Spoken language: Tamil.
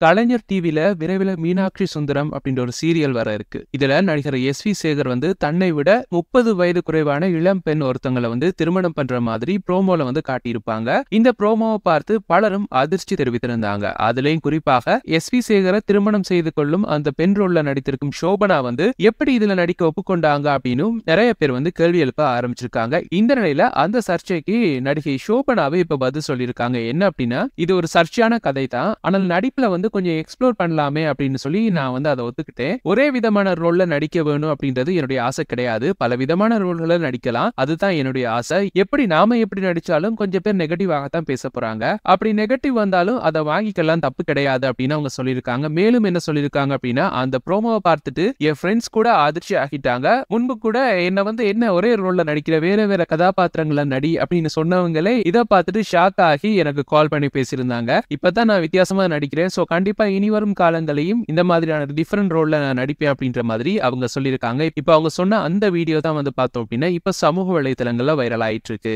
கலைஞர் டிவில விரைவில் மீனாட்சி சுந்தரம் அப்படின்ற ஒரு சீரியல் வர இருக்கு. இதுல நடிகர் எஸ்.வி. சேகர் தன்னை விட 30 வயது குறைவான இளம் பெண் ஒருத்தங்களை திருமணம் பண்ற மாதிரி ப்ரோமோல காட்டியிருப்பாங்க. இந்த ப்ரோமோவை பார்த்து பலரும் அதிர்ச்சி தெரிவித்திருந்தாங்க. அதுலயும் குறிப்பாக எஸ்.வி. சேகரை திருமணம் செய்து கொள்ளும் அந்த பெண் ரோல்ல நடித்திருக்கும் சோபனா எப்படி இதுல நடிக்க ஒப்புக்கொண்டாங்க அப்படின்னு நிறைய பேர் கேள்வி எழுப்ப ஆரம்பிச்சிருக்காங்க. இந்த நிலையில அந்த சர்ச்சைக்கு நடிகை சோபனாவே இப்ப பதில் சொல்லியிருக்காங்க. என்ன அப்படின்னா, இது ஒரு சர்ச்சையான கதை தான், ஆனால் நடிப்புல கொஞ்சம் எக்ஸ்ப்ளோர் பண்ணலாமே அப்படின்னு சொல்லி நான் அதை ஒத்துக்கிட்டேன். ஒரே விதமான ரோல்ல நடிக்க வேணும் அப்படின்றது என்னுடைய ஆசை கிடையாது. பல விதமான ரோல்களை நடிக்கலாம், அதுதான் என்னுடைய ஆசை. நாம எப்படி நடிச்சாலும் கொஞ்சம் பேர் நெகட்டிவாகத்தான் பேச போறாங்க. அப்படி நெகட்டிவ் வந்தாலும் அதை வாங்கிக்கலாம், தப்பு கிடையாது அப்படின்னு அவங்க சொல்லியிருக்காங்க. மேலும் என்ன சொல்லியிருக்காங்க அப்படின்னா, அந்த ப்ரோமோவை பார்த்துட்டு என் ஃப்ரெண்ட்ஸ் கூட அதிர்ச்சி ஆகிட்டாங்க. முன்பு கூட என்ன ஒரே ரோல்ல நடிக்கிற, வேற வேற கதாபாத்திரங்களை நடி அப்படின்னு சொன்னவங்களே இதை பார்த்துட்டு ஷாக் ஆகி எனக்கு கால் பண்ணி பேசியிருந்தாங்க. இப்பதான் நான் வித்தியாசமா நடிக்கிறேன், சோ கண்டிப்பா இனி வரும் காலங்களையும் இந்த மாதிரியான டிஃபரெண்ட் ரோல்ல நான் நடிப்பேன் அப்படின்ற மாதிரி அவங்க சொல்லியிருக்காங்க. இப்ப அவங்க சொன்ன அந்த வீடியோ தான் பார்த்தோம் அப்படின்னா இப்ப சமூக வலைதளங்கள்ல வைரல் ஆயிட்டு இருக்கு.